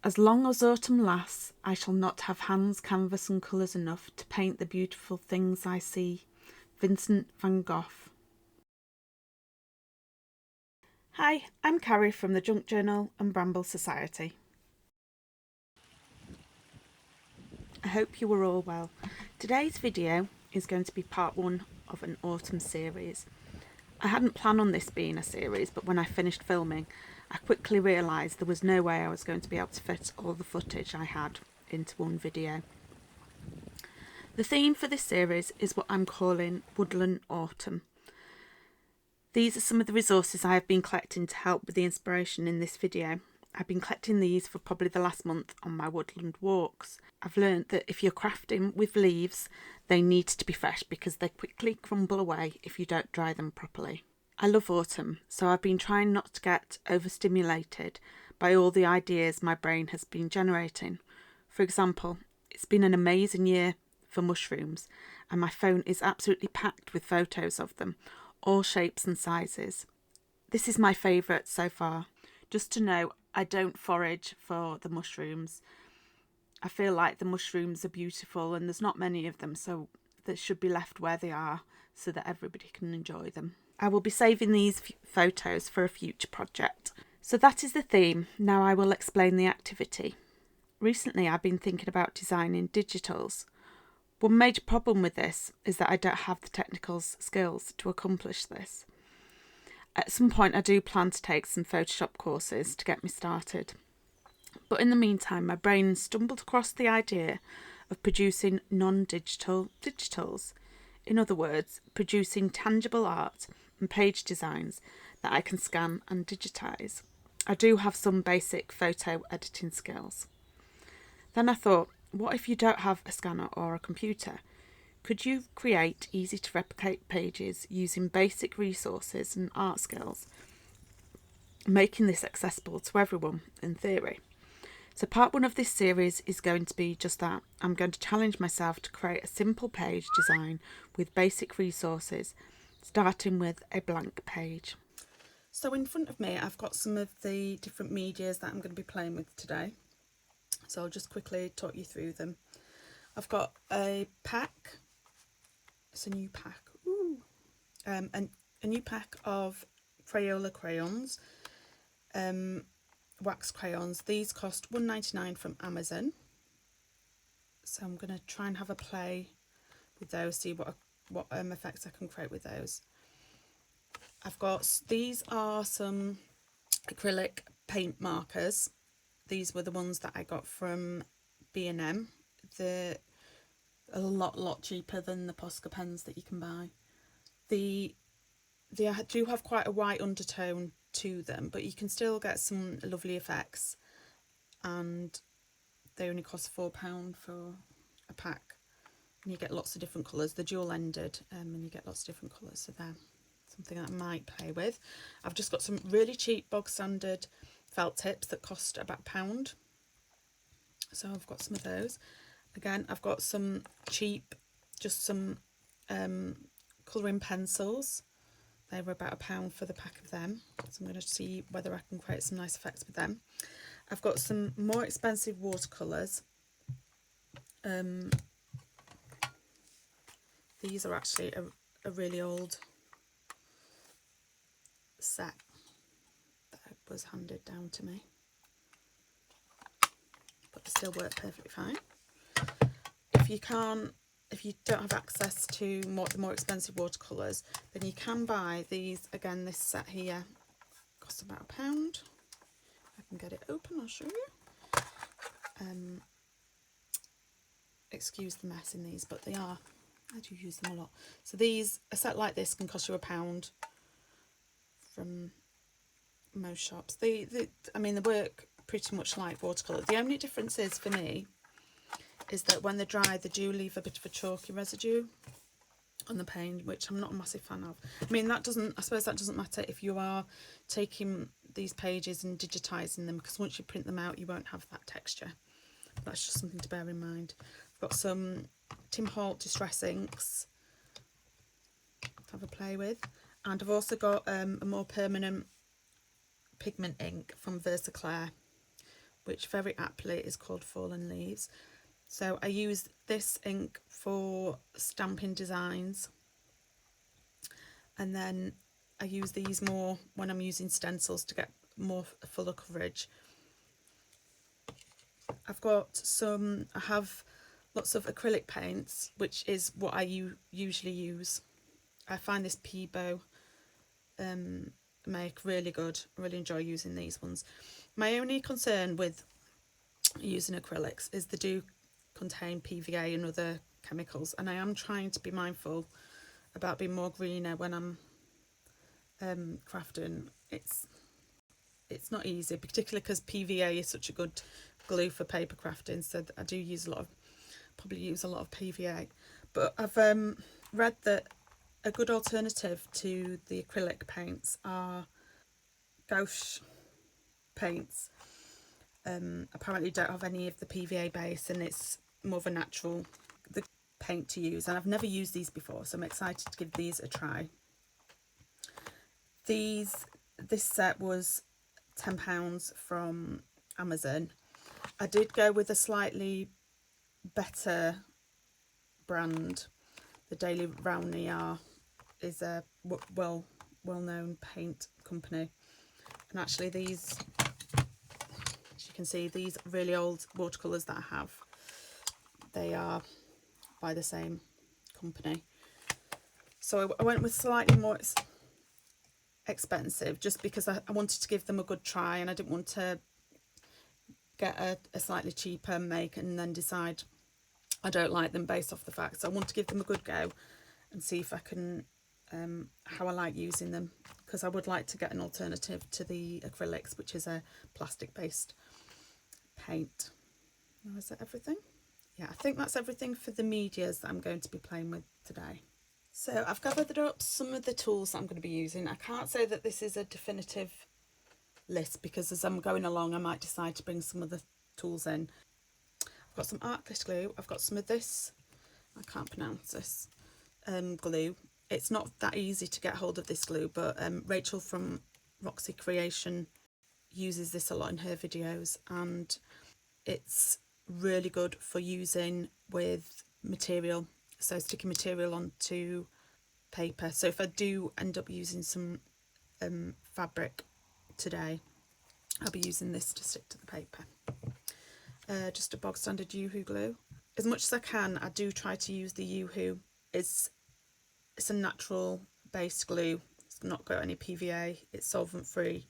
As long as autumn lasts, I shall not have hands, canvas and colours enough to paint the beautiful things I see. Vincent van Gogh. Hi, I'm Carrie from the Junk Journal and Bramble Society. I hope you are all well. Today's video is going to be part one of an autumn series. I hadn't planned on this being a series, but when I finished filming, I quickly realised there was no way I was going to be able to fit all the footage I had into one video. The theme for this series is what I'm calling Woodland Autumn. These are some of the resources I have been collecting to help with the inspiration in this video. I've been collecting these for probably the last month on my woodland walks. I've learned that if you're crafting with leaves, they need to be fresh because they quickly crumble away if you don't dry them properly. I love autumn, so I've been trying not to get overstimulated by all the ideas my brain has been generating. For example, it's been an amazing year for mushrooms, and my phone is absolutely packed with photos of them, all shapes and sizes. This is my favourite so far. Just to know, I don't forage for the mushrooms. I feel like the mushrooms are beautiful and there's not many of them, so they should be left where they are so that everybody can enjoy them. I will be saving these photos for a future project. So that is the theme. Now I will explain the activity. Recently I've been thinking about designing digitals. One major problem with this is that I don't have the technical skills to accomplish this. At some point I do plan to take some Photoshop courses to get me started. But in the meantime, my brain stumbled across the idea of producing non-digital digitals. In other words, producing tangible art and page designs that I can scan and digitise. I do have some basic photo editing skills. Then I thought, what if you don't have a scanner or a computer? Could you create easy to replicate pages using basic resources and art skills, making this accessible to everyone in theory? So part one of this series is going to be just that. I'm going to challenge myself to create a simple page design with basic resources, starting with a blank page. So in front of me, I've got some of the different medias that I'm going to be playing with today. So I'll just quickly talk you through them. I've got a pack. It's a new pack. Ooh. A new pack of Crayola crayons. Wax crayons. These cost £1.99 from Amazon. So I'm going to try and have a play with those, see what effects I can create with those. I've got, these are some acrylic paint markers. These were the ones that I got from B&M. They're a lot cheaper than the Posca pens that you can buy. They do have quite a white undertone to them, but you can still get some lovely effects, and they only cost £4 for a pack, and you get lots of different colours. They're dual ended, and you get lots of different colours, so they're something that I might play with. I've just got some really cheap bog standard felt tips that cost about £1, so I've got some of those. Again, I've got some cheap, just some colouring pencils. They were about £1 for the pack of them, so I'm going to see whether I can create some nice effects with them. I've got some more expensive watercolours. These are actually a really old set that was handed down to me, but they still work perfectly fine. If you don't have access to the more expensive watercolours, then you can buy these. Again, this set here costs about £1. I can get it open, I'll show you. Excuse the mess in these, but they are, I do use them a lot. So these, a set like this can cost you £1 from most shops. I mean, they work pretty much like watercolour. The only difference is, for me, is that when they're dry, they do leave a bit of a chalky residue on the paint, which I'm not a massive fan of. I mean, I suppose that doesn't matter if you are taking these pages and digitising them, because once you print them out, you won't have that texture. That's just something to bear in mind. I've got some Tim Holt Distress inks to have a play with, and I've also got a more permanent pigment ink from Versaclair, which very aptly is called Fallen Leaves. So I use this ink for stamping designs, and then I use these more when I'm using stencils to get more fuller coverage. I have lots of acrylic paints, which is what I usually use. I find this Peebo make really good. I really enjoy using these ones. My only concern with using acrylics is they do contain PVA and other chemicals, and I am trying to be mindful about being more greener when I'm crafting. It's not easy, particularly because PVA is such a good glue for paper crafting, so I do probably use a lot of PVA. But I've read that a good alternative to the acrylic paints are gouache paints. Apparently don't have any of the PVA base, and it's more of a natural paint to use, and I've never used these before, so I'm excited to give these a try. This set was £10 from Amazon. I did go with a slightly better brand. The Daily Roundier is a well-known paint company, and actually these, as you can see, these really old watercolours that I have, they are by the same company. So I went with slightly more expensive, just because I wanted to give them a good try, and I didn't want to get a slightly cheaper make and then decide I don't like them based off the fact. So I want to give them a good go and see if I can how I like using them, because I would like to get an alternative to the acrylics, which is a plastic based paint. Now, is that everything? Yeah, I think that's everything for the medias that I'm going to be playing with today. So I've gathered up some of the tools that I'm going to be using. I can't say that this is a definitive list, because as I'm going along I might decide to bring some of the tools in. I've got some art glitter glue. I've got some of this, I can't pronounce this, glue. It's not that easy to get hold of this glue, but Rachel from Roxy Creation uses this a lot in her videos, and it's really good for using with material, so sticking material onto paper. So if I do end up using some fabric today, I'll be using this to stick to the paper. Just a bog standard Yoo-hoo glue. As much as I can, I do try to use the Yoo-hoo. It's a natural based glue. It's not got any PVA. It's solvent free.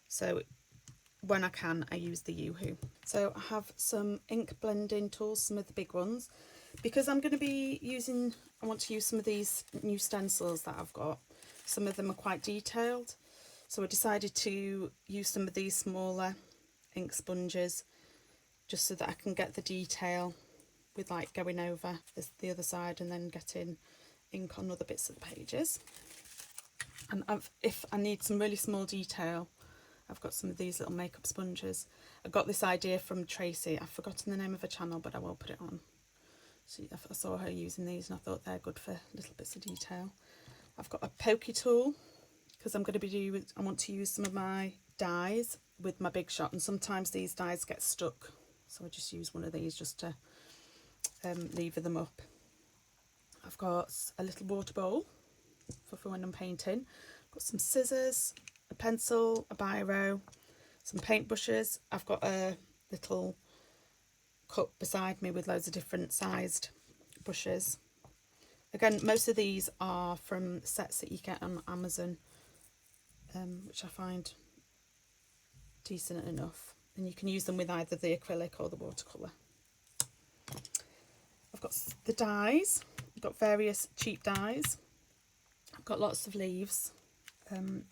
So when I can, I use the Yoo-hoo. So I have some ink blending tools, some of the big ones, because I'm going to be using, I want to use some of these new stencils that I've got. Some of them are quite detailed, so I decided to use some of these smaller ink sponges just so that I can get the detail with like going over the other side and then getting ink on other bits of the pages. And if I need some really small detail, I've got some of these little makeup sponges. I got this idea from Tracy. I've forgotten the name of her channel, but I will put it on. I saw her using these and I thought they're good for little bits of detail. I've got a pokey tool, because I'm going to be I want to use some of my dies with my Big Shot, and sometimes these dies get stuck, so I just use one of these just to lever them up. I've got a little water bowl for when I'm painting. I've got some scissors, a pencil, a biro, some paint brushes. I've got a little cup beside me with loads of different sized brushes. Again, most of these are from sets that you get on Amazon, which I find decent enough, and you can use them with either the acrylic or the watercolour. I've got the dies. I've got various cheap dies. I've got lots of leaves.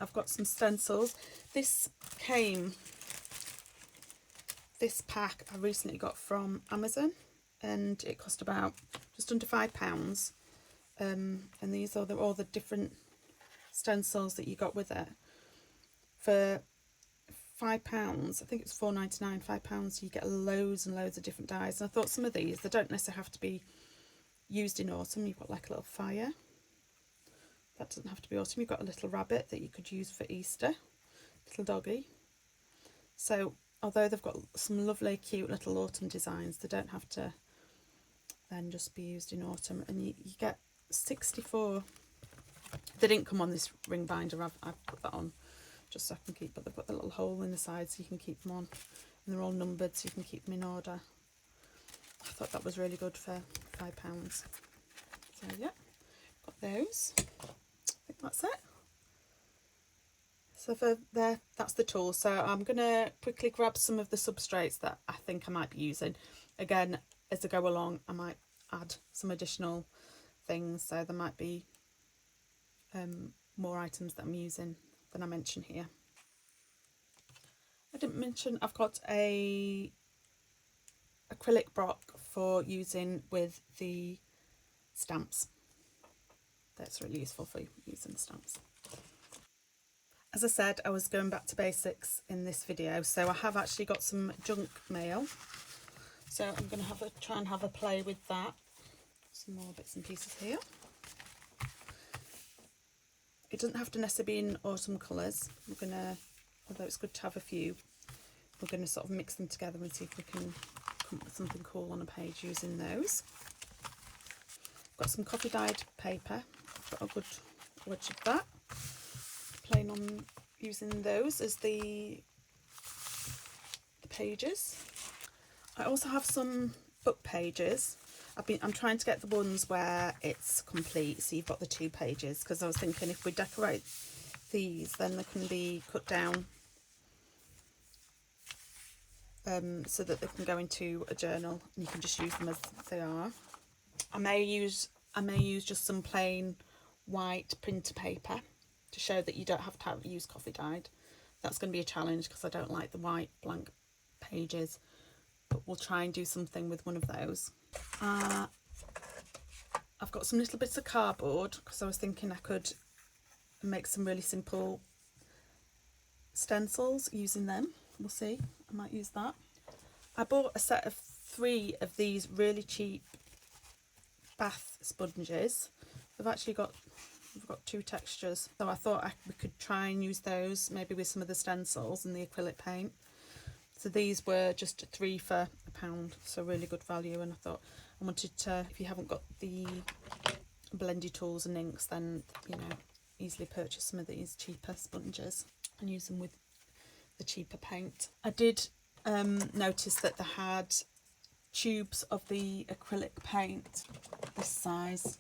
I've got some stencils. This pack I recently got from Amazon, and it cost about just under £5. And these are all the different stencils that you got with it. For £5, I think it's £4.99, £5, you get loads and loads of different dies. And I thought some of these, they don't necessarily have to be used in autumn. You've got like a little fire. That doesn't have to be autumn. You've got a little rabbit that you could use for Easter, little doggy. So although they've got some lovely cute little autumn designs, they don't have to then just be used in autumn. And you get 64. They didn't come on this ring binder, I've put that on just so I can keep, but they've got the little hole in the side so you can keep them on, and they're all numbered so you can keep them in order. I thought that was really good for £5. So yeah, got those. I think that's it. So for there, that's the tool. So I'm going to quickly grab some of the substrates that I think I might be using. Again, as I go along, I might add some additional things. So there might be more items that I'm using than I mention here. I didn't mention I've got a acrylic block for using with the stamps. That's really useful for using stamps. As I said, I was going back to basics in this video, so I have actually got some junk mail. So I'm going to try and have a play with that. Some more bits and pieces here. It doesn't have to necessarily be in autumn colours. We're going to, although it's good to have a few, we're going to sort of mix them together and see if we can come up with something cool on a page using those. I've got some coffee dyed paper. I've got a good wedge of that. Playing on using those as the pages. I also have some book pages. I'm trying to get the ones where it's complete, so you've got the 2 pages, because I was thinking if we decorate these, then they can be cut down so that they can go into a journal and you can just use them as they are. I may use just some plain white printer paper to show that you don't have to use coffee dyed. That's going to be a challenge because I don't like the white blank pages, but we'll try and do something with one of those. I've got some little bits of cardboard because I was thinking I could make some really simple stencils using them. We'll see, I might use that. I bought a set of 3 of these really cheap bath sponges. They've actually got, we've got 2 textures, so I thought we could try and use those maybe with some of the stencils and the acrylic paint. So these were just 3 for £1, so really good value. And I thought I wanted to, if you haven't got the blendy tools and inks, then you know, easily purchase some of these cheaper sponges and use them with the cheaper paint. I did notice that they had tubes of the acrylic paint this size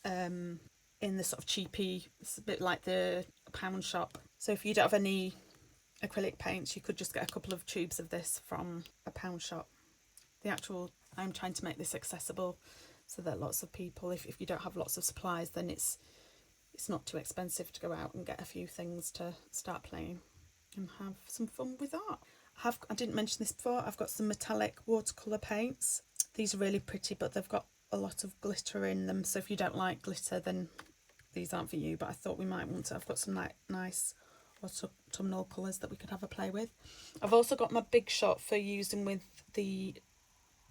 in the sort of cheapy, it's a bit like the pound shop. So if you don't have any acrylic paints, you could just get a couple of tubes of this from a pound shop. I'm trying to make this accessible so that lots of people, if you don't have lots of supplies, then it's not too expensive to go out and get a few things to start playing and have some fun with that. I didn't mention this before, I've got some metallic watercolour paints. These are really pretty, but they've got a lot of glitter in them, so if you don't like glitter, then these aren't for you, but I thought we might want to. I've got some nice autumnal colours that we could have a play with. I've also got my Big Shot for using with the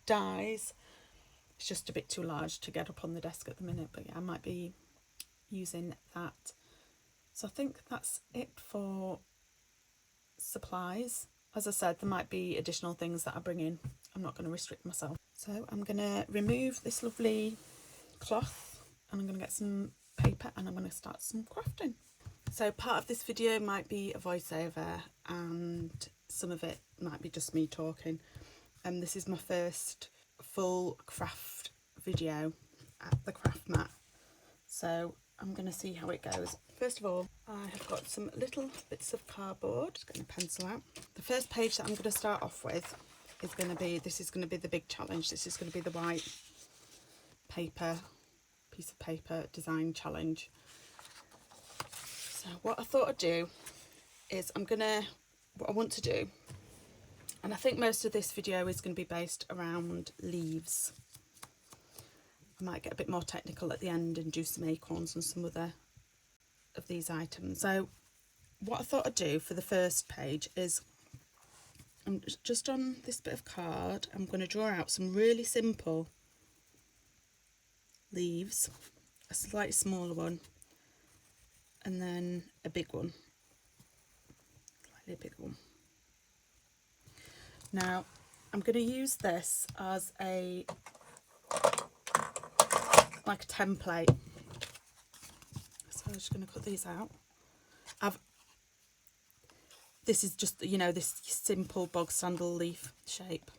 dies. It's just a bit too large to get up on the desk at the minute, but yeah, I might be using that. So I think that's it for supplies. As I said, there might be additional things that I bring in. I'm not going to restrict myself. So I'm going to remove this lovely cloth and I'm going to get some paper and I'm going to start some crafting. So part of this video might be a voiceover and some of it might be just me talking. This is my first full craft video at the craft mat, so I'm going to see how it goes. First of all, I have got some little bits of cardboard. Just going to pencil out. The first page that I'm going to start off with is going to be, this is going to be the big challenge. This is going to be the white paper, piece of paper design challenge. So what I thought I'd do is what I want to do, and I think most of this video is going to be based around leaves. I might get a bit more technical at the end and do some acorns and some other of these items. So what I thought I'd do for the first page is, I'm just on this bit of card, I'm going to draw out some really simple leaves, a slightly smaller one, and then a big one, slightly bigger one. Now I'm going to use this as a like a template, so I'm just going to cut these out. This is just, you know, this simple bog sandal leaf shape,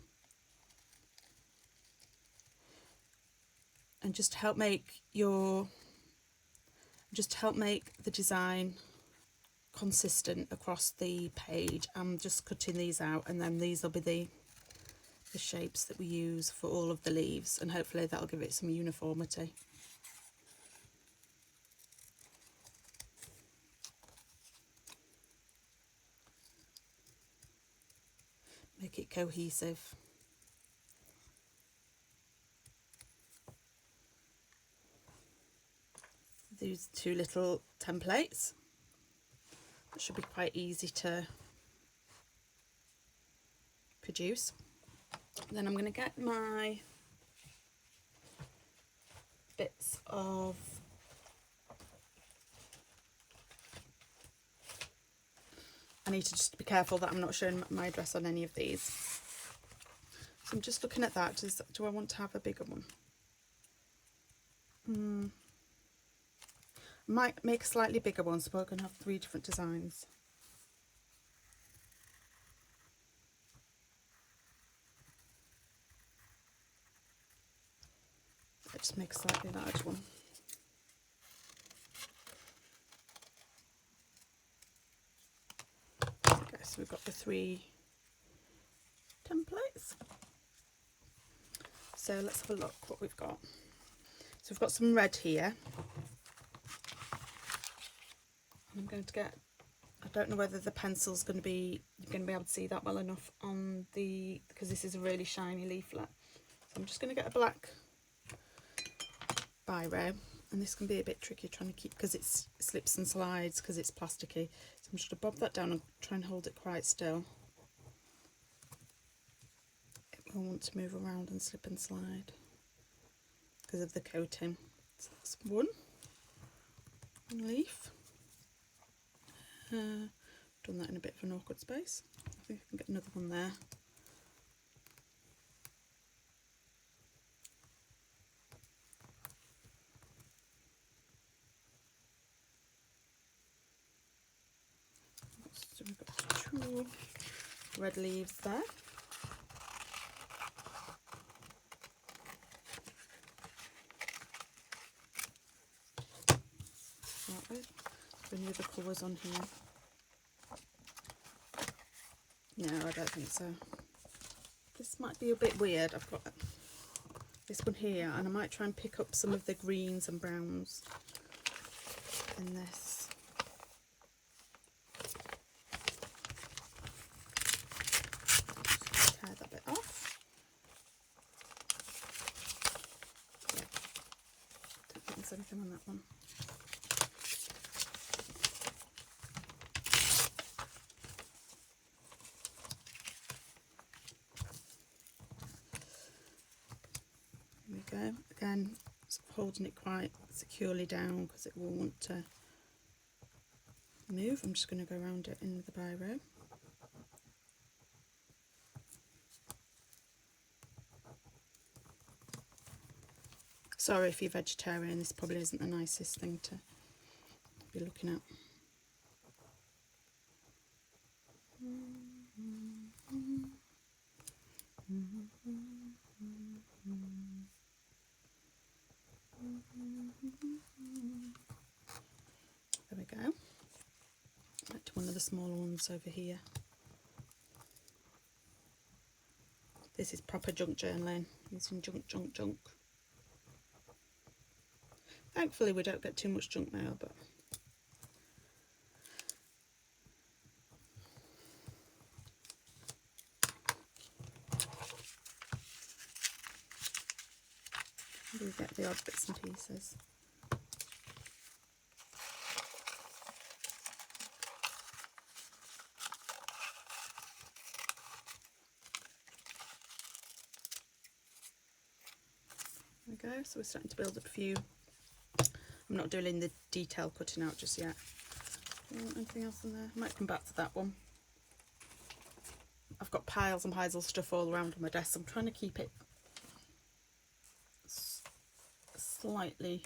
and just help make the design consistent across the page. I'm just cutting these out, and then these will be the shapes that we use for all of the leaves, and hopefully that'll give it some uniformity. Make it cohesive. These two little templates, that should be quite easy to produce. Then I'm going to get my bits of I need to just be careful that I'm not showing my address on any of these. So I'm just looking at that. Do I want to have a bigger one? Might make a slightly bigger one, so we're going to have 3 different designs. Let's just make a slightly large one. Okay, so we've got the 3 templates. So let's have a look what we've got. So we've got some red here. And I'm going to get, I don't know whether the pencil's going to be, you're going to be able to see that well enough on the, because this is a really shiny leaflet. So I'm just going to get a black biro, and this can be a bit tricky trying to keep, because it slips and slides because it's plasticky. So I'm just going to bob that down and try and hold it quite still. It will want to move around and slip and slide because of the coating. So that's one leaf. Done that in a bit of an awkward space. I think I can get another one there. So we've got 2 red leaves there. Start with. Any other colours on here? No, I don't think so. This might be a bit weird. I've got this one here, and I might try and pick up some of the greens and browns in this. Just tear that bit off. Yeah, don't think there's anything on that one. Go. Again, sort of holding it quite securely down because it will want to move. I'm just going to go around it in the biro. Sorry if you're vegetarian, this probably isn't the nicest thing to be looking at. There we go. Back to one of the smaller ones over here. This is proper junk journaling, using junk. Thankfully we don't get too much junk mail, but we get the odd bits and pieces. There we go, so we're starting to build up a few. I'm not doing the detail cutting out just yet. Anything else in there? I might come back to that one. I've got piles and piles of stuff all around on my desk. I'm trying to keep it slightly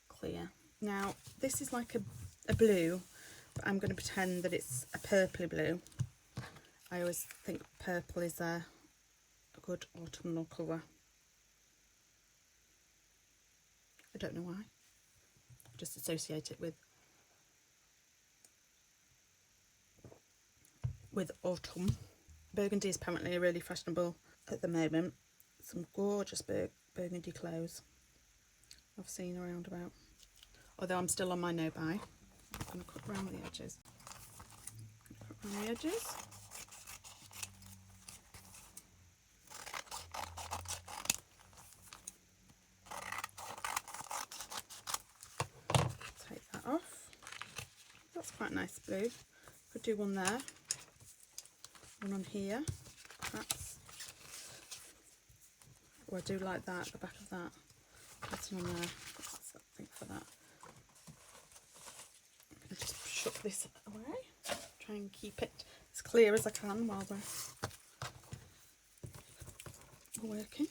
clear. Now this is like a blue, but I'm going to pretend that it's a purpley blue. I always think purple is a good autumnal colour. I don't know why. I just associate it with autumn. Burgundy is apparently really fashionable at the moment. Some gorgeous burgundy clothes I've seen around about. Although I'm still on my no buy. I'm going to cut around the edges. Take that off. That's quite a nice blue. Could do one there. One on here, perhaps. Oh, I do like that, the back of that. That's on there. That's something for that. I'm going to just shut this away. Try and keep it as clear as I can while we're working.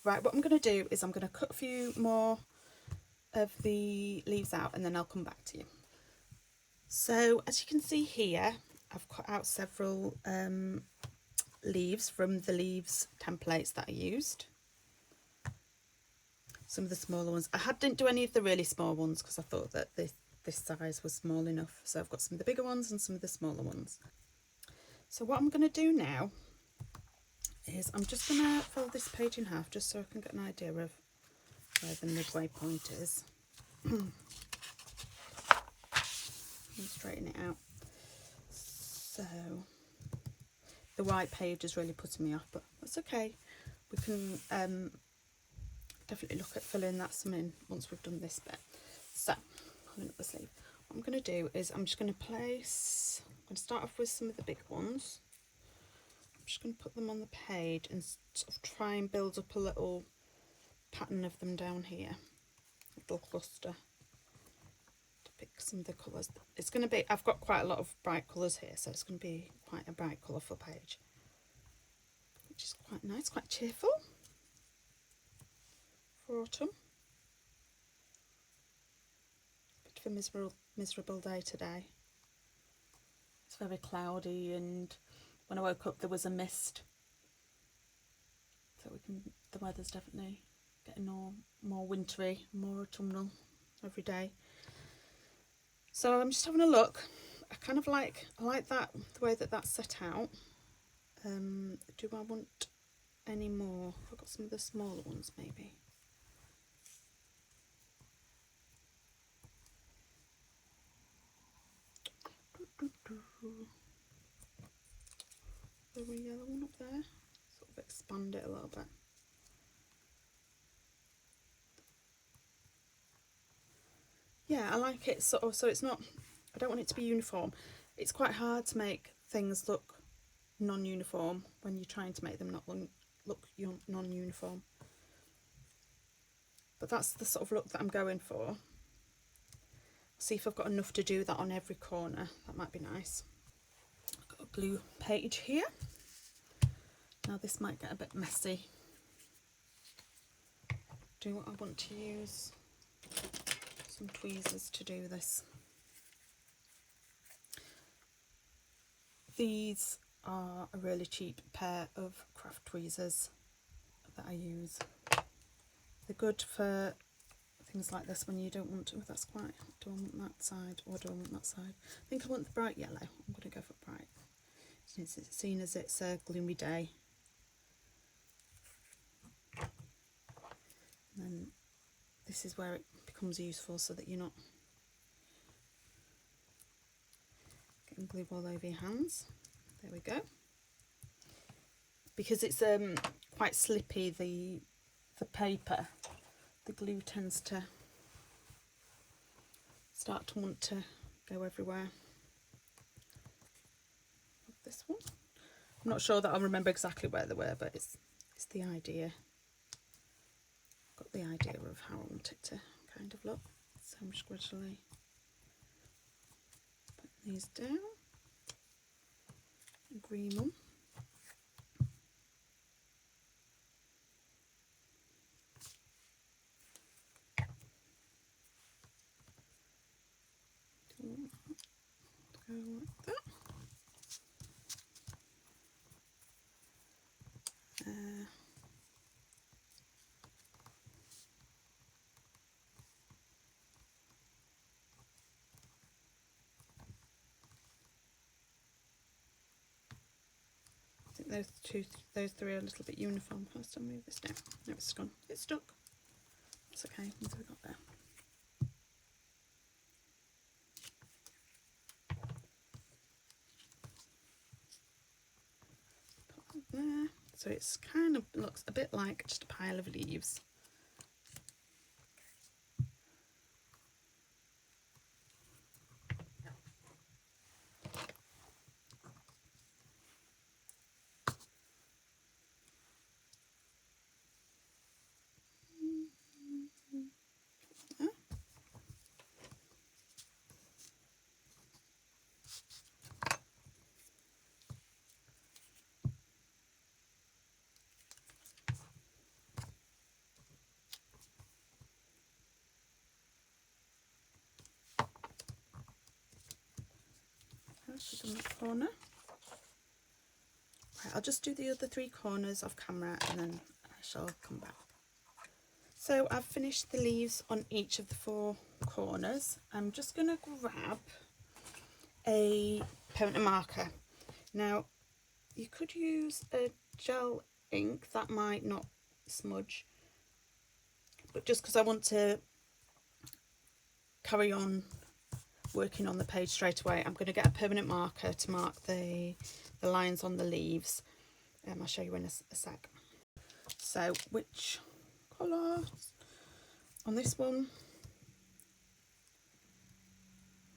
Right, what I'm going to do is I'm going to cut a few more of the leaves out and then I'll come back to you. So as you can see here, I've cut out several leaves from the leaves templates that I used. Some of the smaller ones. Didn't do any of the really small ones because I thought that this size was small enough. So I've got some of the bigger ones and some of the smaller ones. So what I'm going to do now is I'm just going to fold this page in half just so I can get an idea of where the midway point is. And straighten it out. So the white page is really putting me off, but that's okay. We can definitely look at filling that some in once we've done this bit. So pulling up the sleeve. What I'm going to do is I'm just going to start off with some of the big ones. I'm just going to put them on the page and sort of try and build up a little pattern of them down here. A little cluster. Pick some of the colours. It's going to be, I've got quite a lot of bright colours here, so it's going to be quite a bright colourful page, which is quite nice, quite cheerful for autumn. Bit of a miserable day today. It's very cloudy, and when I woke up there was a mist, so the weather's definitely getting more wintry, more autumnal every day. So I'm just having a look. I like that, the way that that's set out. Do I want any more? I've got some of the smaller ones maybe. The wee yellow one up there. Sort of expand it a little bit. Yeah, I like it sort of, so it's not, I don't want it to be uniform. It's quite hard to make things look non-uniform when you're trying to make them not look non-uniform. But that's the sort of look that I'm going for. See if I've got enough to do that on every corner. That might be nice. I've got a glue page here. Now this might get a bit messy. Do what I want to use some tweezers to do this. These are a really cheap pair of craft tweezers that I use. They're good for things like this when you don't want to. Oh, that's quite. Do I want that side or do I want that side? I think I want the bright yellow. I'm going to go for bright. Seeing as it's a gloomy day. And then this is where it becomes useful so that you're not getting glue all over your hands. There we go. Because it's quite slippy, the paper, the glue tends to start to want to go everywhere. This one. I'm not sure that I'll remember exactly where they were, but it's the idea. Got the idea of how I want it to kind of look. So I'm just gradually putting these down. Green one. think those three are a little bit uniform. First, I'll move this down. No, it's gone. It's stuck. It's okay. What have we got there? Put that there. So it's kind of looks a bit like just a pile of leaves. Put them in the corner. Right, I'll just do the other three corners off camera and then I shall come back. So I've finished the leaves on each of the four corners. I'm just going to grab a permanent marker. Now you could use a gel ink, that might not smudge, but just because I want to carry on working on the page straight away, I'm going to get a permanent marker to mark the lines on the leaves. I'll show you in a sec. So which colour? On this one,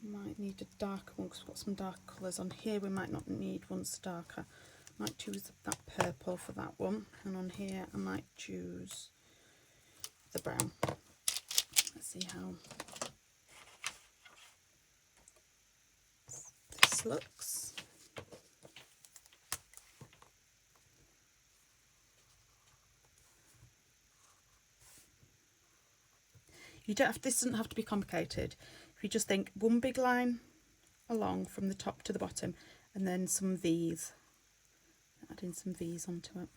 might need a darker one because we've got some dark colours on here. We might not need ones darker. Might choose that purple for that one, and on here I might choose the brown. Let's see how this looks. You don't have, this doesn't have to be complicated. If you just think one big line along from the top to the bottom and then some V's, adding some V's onto it.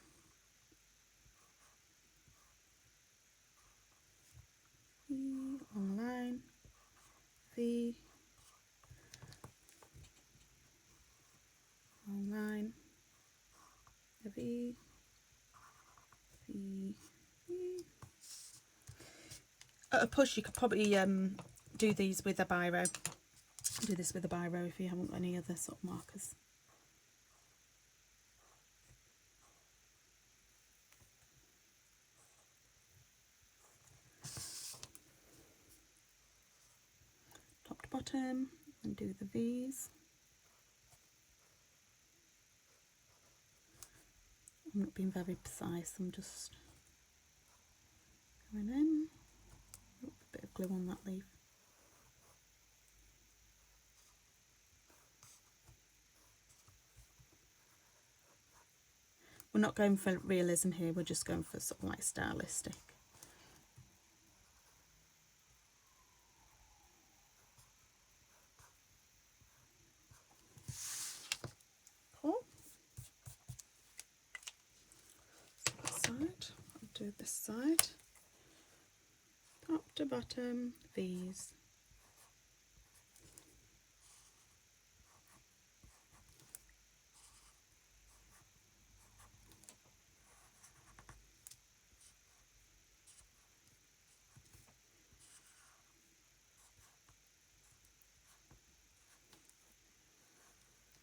V, long line, V, long line, a V, V, V. At a push you could probably do these with a biro. Do this with a biro if you haven't got any other sort of markers. Top to bottom and do the V's. I'm not being very precise, I'm just going in. Ooh, a bit of glue on that leaf. We're not going for realism here, we're just going for sort of like stylistic. Cool. That side, I'll do this side. Top to bottom, V's.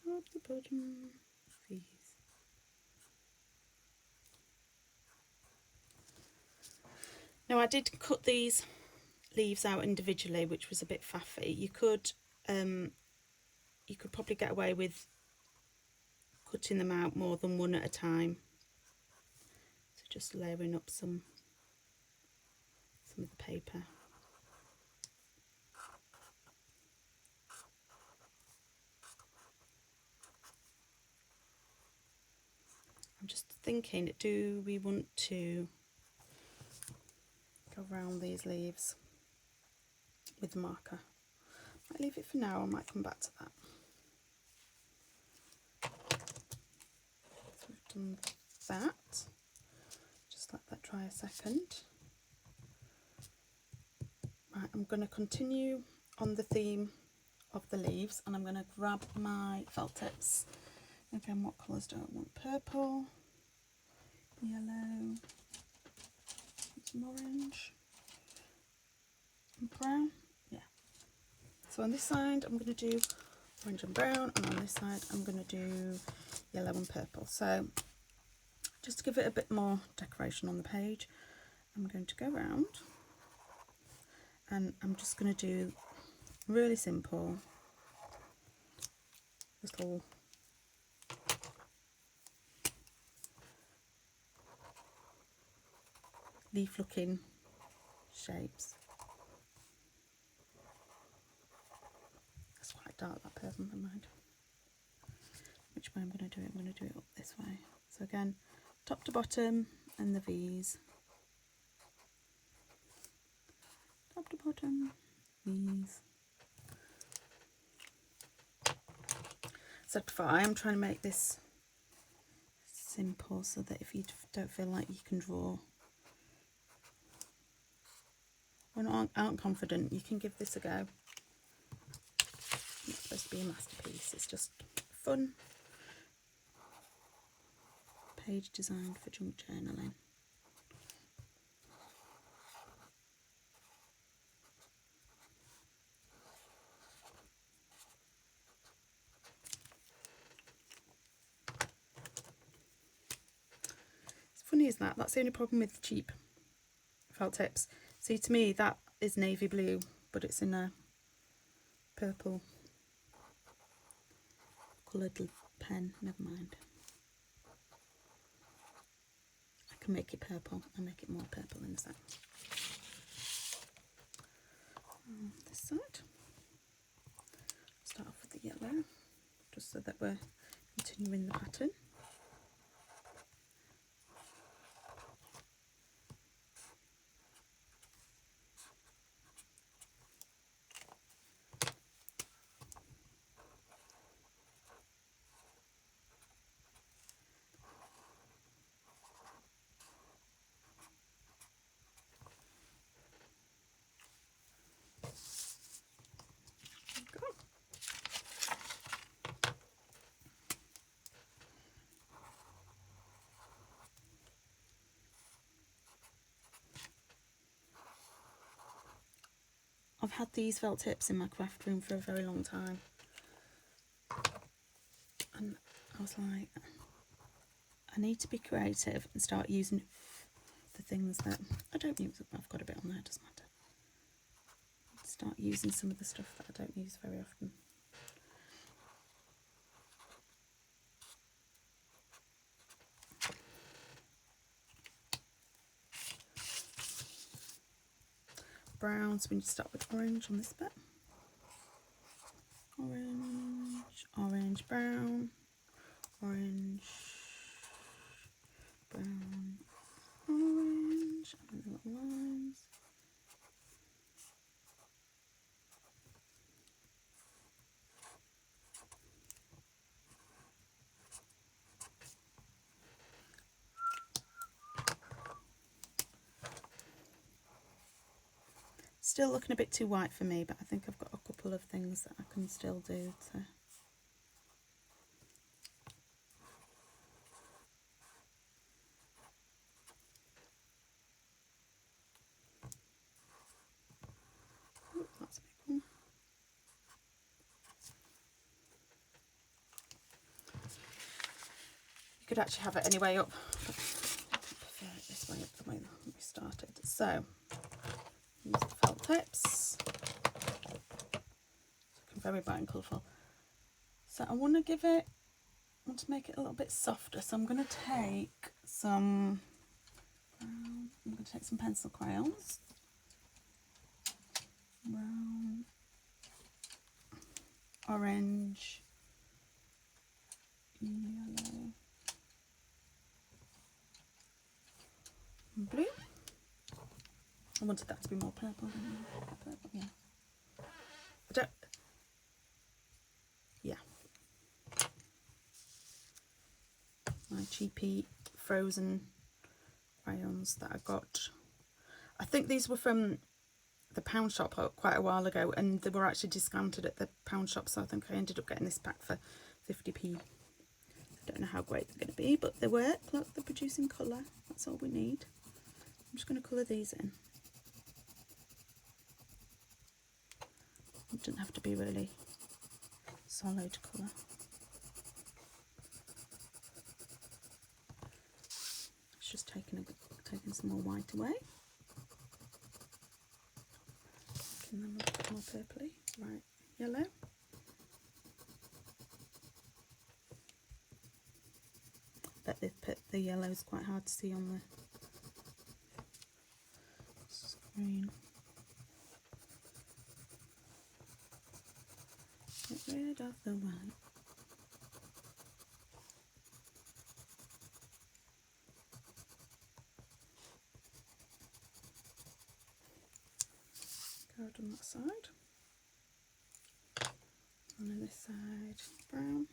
Top to bottom, V's. Now I did cut these leaves out individually, which was a bit faffy. You could probably get away with cutting them out more than one at a time. So just layering up some of the paper. I'm just thinking, do we want to go around these leaves with the marker? Might leave it for now, I might come back to that. So we've done that. Just let that dry a second. Right, I'm going to continue on the theme of the leaves and I'm going to grab my felt tips. Again, what colours do I want? Purple, yellow, some orange, and brown. Yeah. So on this side I'm going to do orange and brown, and on this side I'm going to do yellow and purple. So just to give it a bit more decoration on the page, I'm going to go around and I'm just going to do really simple little leaf looking shapes. That's quite dark, that purple, never mind. Which way I'm going to do it? I'm going to do it up this way. So again, top to bottom and the V's. Top to bottom, V's. Said before, I am trying to make this simple so that if you don't feel like you can draw or aren't confident, you can give this a go. It's not supposed to be a masterpiece, it's just fun page designed for junk journaling. It's funny, isn't that? That's the only problem with cheap felt tips. See, to me that is navy blue, but it's in a purple coloured pen. Never mind. I can make it purple. I'll make it more purple in a sec. This side. Start off with the yellow, just so that we're continuing the pattern. I've had these felt tips in my craft room for a very long time, and I was like, I need to be creative and start using the things that I don't use. I've got a bit on there, doesn't matter. Start using some of the stuff that I don't use very often. Browns, we need to start with orange on this bit. Orange, orange, brown, orange, brown, orange, and the little lines. Still looking a bit too white for me, but I think I've got a couple of things that I can still do to that's a big one. You could actually have it any way up, but I prefer it this way up, the way that we started. So use the felt tips. Looking very bright and colourful. So I want to make it a little bit softer. So I'm going to take some pencil crayons. Brown, orange, yellow, and blue. I wanted that to be more purple than purple, yeah. Yeah. My cheapy frozen crayons that I got. I think these were from the pound shop quite a while ago, and they were actually discounted at the pound shop, so I think I ended up getting this pack for 50p. I don't know how great they're going to be, but they work. Look, they're producing colour. That's all we need. I'm just going to colour these in. It doesn't have to be really solid colour. It's just taking some more white away. Making them a bit more purpley. Right, yellow. Bet they've put the yellows quite hard to see on the screen. Get rid of the white. Go on that side. And on this side, brown.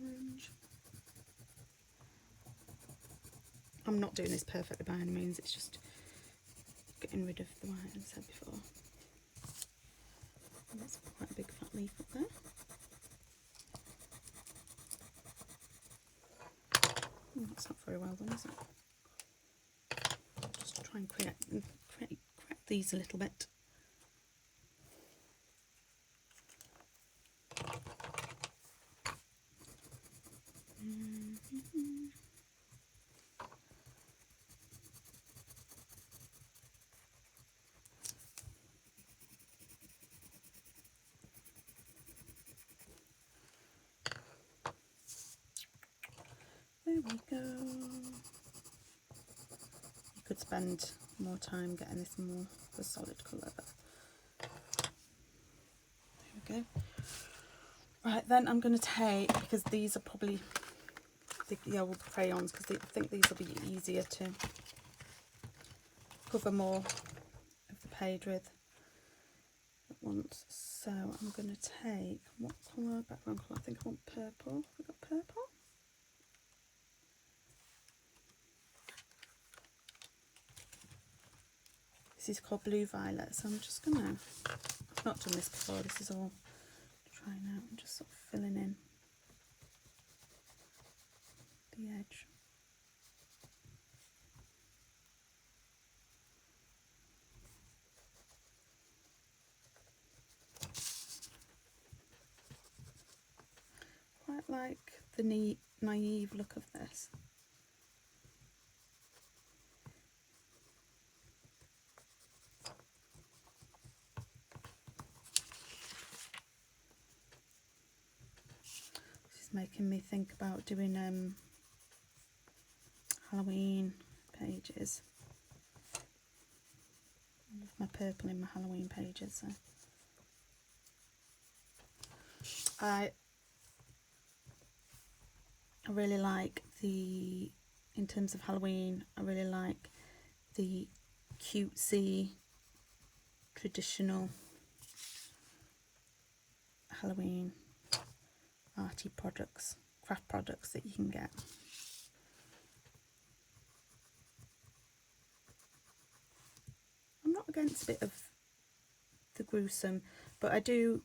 Orange. I'm not doing this perfectly by any means, it's just getting rid of the white, as I said before. And that's quite a big fat leaf up there. Oh, that's not very well done, is it? Just try and correct these a little bit. There we go. You could spend more time getting this more of a solid colour, but there we go. Right, then I'm going to take, because these are probably the old crayons, because I think these will be easier to cover more of the page with at once. So I'm going to take, what colour, background colour, I think I want purple. Have we got purple? This is called Blue Violet, so I'm just going to, I've not done this before, this is all trying out and just sort of filling in the edge. Quite like the naive look of this. This is making me think about doing Halloween pages. I love my purple in my Halloween pages. So I really like in terms of Halloween, I really like the cutesy, traditional Halloween arty products, craft products that you can get. I'm not against a bit of the gruesome, but I do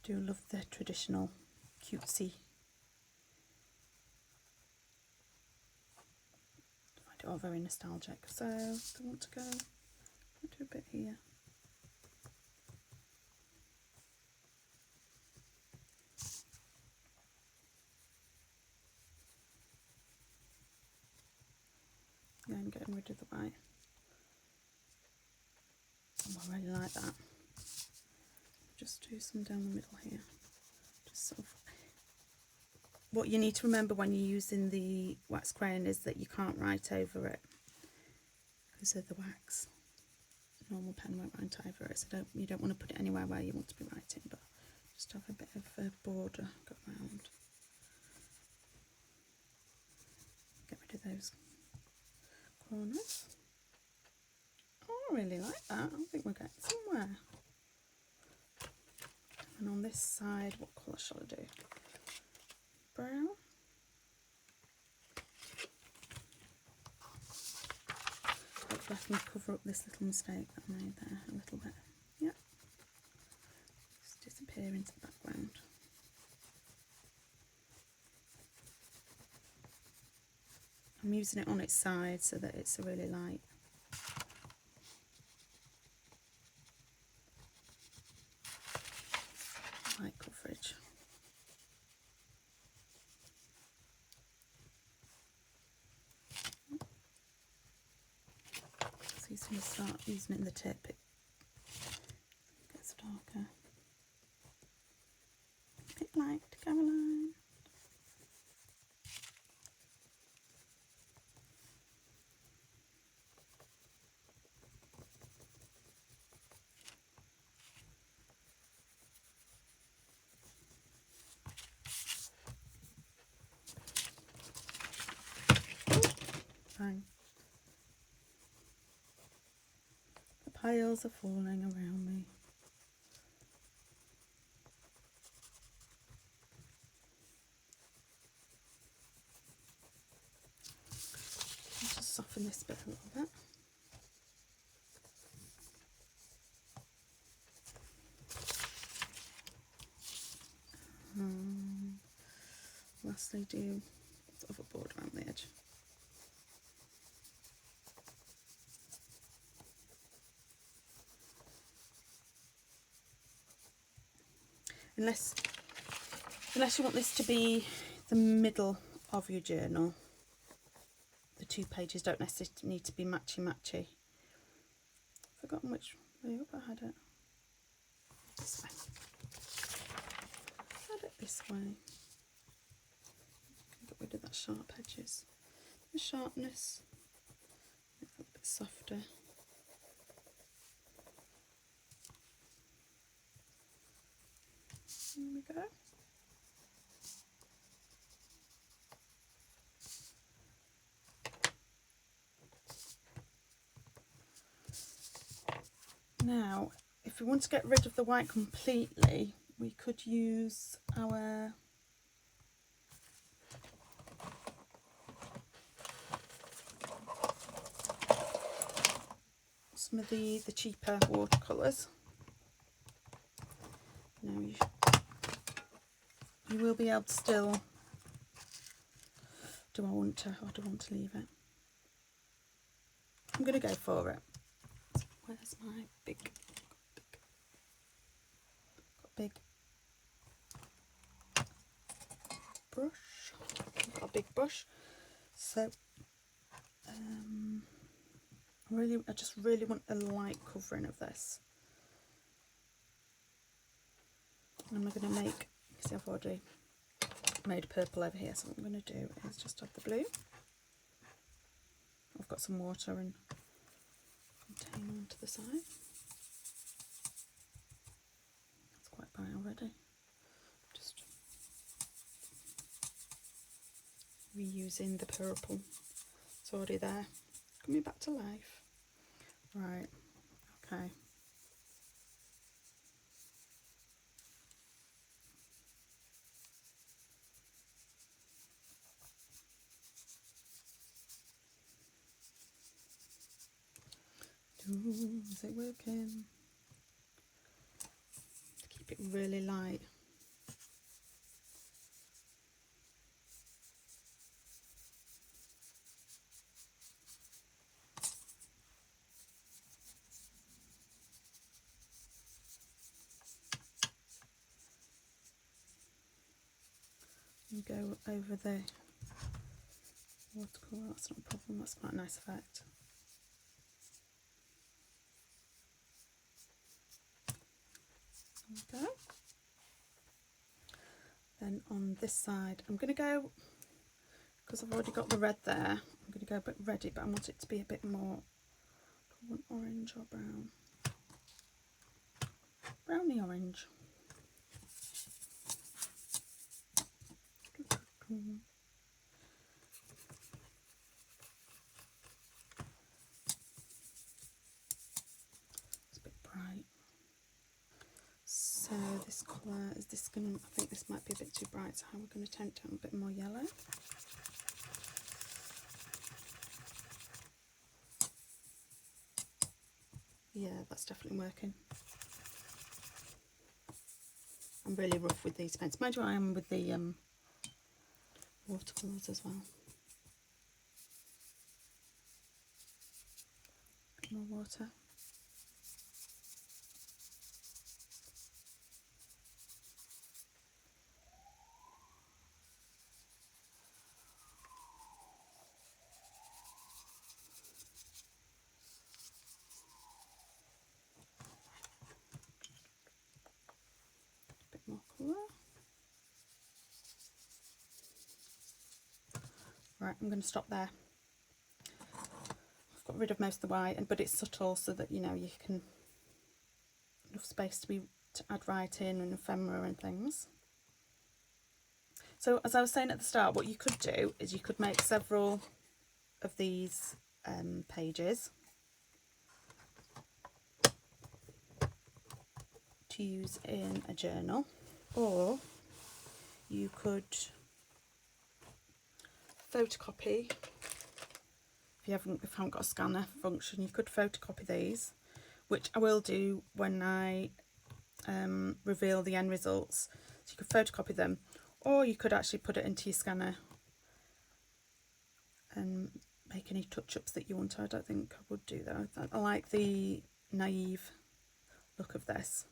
love the traditional cutesy. I find it all very nostalgic, so I want to go do a bit here. Yeah, I'm getting rid of the white. I really like that. Just do some down the middle here. Just sort of. What you need to remember when you're using the wax crayon is that you can't write over it because of the wax. A normal pen won't write over it, so you don't want to put it anywhere where you want to be writing, but just have a bit of a border go around. Get rid of those corners. Oh, I really like that. I think we're getting somewhere. And on this side, what colour shall I do? Brown. so I can cover up this little mistake that I made there a little bit. Yep. Just disappear into the background. I'm using it on its side so that it's a really light coverage. So he's going to start using it in the tip. It gets darker. A bit like Caroline. Bang. The piles are falling around me. I'll just soften this bit a little bit. Lastly, do sort of a border around the edge. Unless you want this to be the middle of your journal, the 2 pages don't necessarily need to be matchy-matchy. I've forgotten which way up I had it. This way. I had it this way. Get rid of that sharp edges. The sharpness, make it a bit softer. There we go. Now, if we want to get rid of the white completely, we could use our some of the cheaper watercolours. Now you will be able to still. Do I want to, or do I want to leave it? I'm going to go for it. Where's my big brush? I've got a big brush. So I just really want a light covering of this. And I'm going to make, see, I've already made purple over here, so what I'm going to do is just have the blue. I've got some water and container onto the side. That's quite bright already. Just reusing the purple. It's already there. Coming back to life. Right, okay. Ooh, is it working? Keep it really light. And go over the watercolour, that's not a problem, that's quite a nice effect. There we go. Then on this side, I'm going to go, because I've already got the red there, I'm going to go a bit reddy, but I want it to be a bit more, I want orange or brown. Browny orange. It's a bit bright. So this colour, is this going to, I think this might be a bit too bright, so we're going to tone it down a bit more yellow. Yeah, that's definitely working. I'm really rough with these paints. Mind you, I am with the watercolours as well. More water. A bit more colour. Right, I'm going to stop there. I've got rid of most of the white, but it's subtle so that, you know, you can enough space to add writing and ephemera and things. So as I was saying at the start, what you could do is you could make several of these pages to use in a journal, or you could photocopy. If you haven't got a scanner function, you could photocopy these, which I will do when I reveal the end results. So you could photocopy them, or you could actually put it into your scanner and make any touch-ups that you want. I don't think I would do that. I like the naive look of this.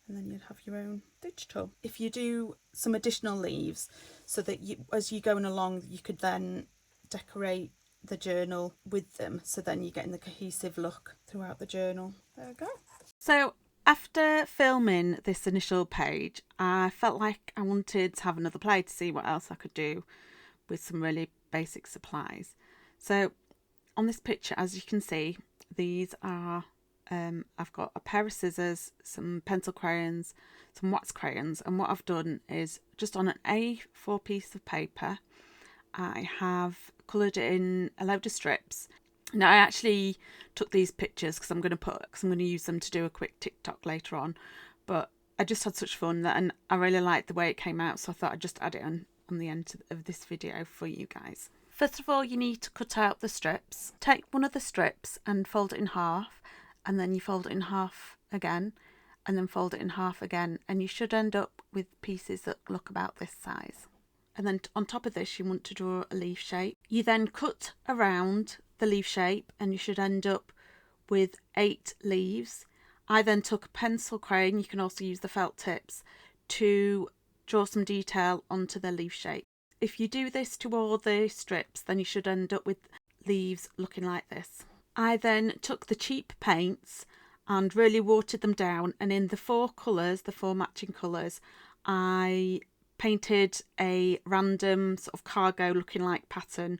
And then you'd have your own digital. If you do some additional leaves, so that you, as you're going along, you could then decorate the journal with them, so then you're getting the cohesive look throughout the journal. There we go. So after filming this initial page, I felt like I wanted to have another play to see what else I could do with some really basic supplies. So on this picture, as you can see, these are I've got a pair of scissors, some pencil crayons, some wax crayons, and what I've done is just on an A4 piece of paper, I have coloured in a load of strips. Now I actually took these pictures because I'm going to use them to do a quick TikTok later on, but I just had such fun and I really liked the way it came out, so I thought I'd just add it on the end of this video for you guys. First of all, you need to cut out the strips. Take one of the strips and fold it in half, and then you fold it in half again, and then fold it in half again, and you should end up with pieces that look about this size. And then on top of this, you want to draw a leaf shape. You then cut around the leaf shape, and you should end up with 8 leaves. I then took a pencil crayon, you can also use the felt tips, to draw some detail onto the leaf shape. If you do this to all the strips, then you should end up with leaves looking like this. I then took the cheap paints and really watered them down, and in the 4 matching colours, I painted a random sort of cargo looking like pattern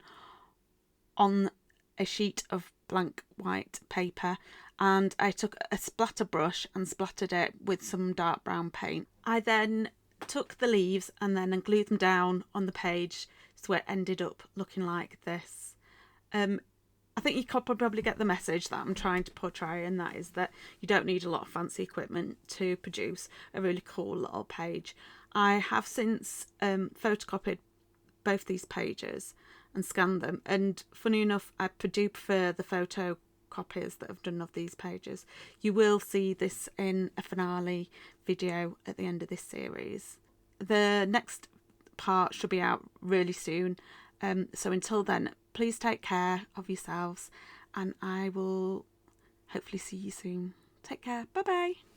on a sheet of blank white paper, and I took a splatter brush and splattered it with some dark brown paint. I then took the leaves and then glued them down on the page so it ended up looking like this. I think you could probably get the message that I'm trying to portray, and that is that you don't need a lot of fancy equipment to produce a really cool little page. I have since photocopied both these pages and scanned them, and funny enough, I do prefer the photo copies that I've done of these pages. You will see this in a finale video at the end of this series. The next part should be out really soon, so until then, please take care of yourselves, and I will hopefully see you soon. Take care. Bye bye.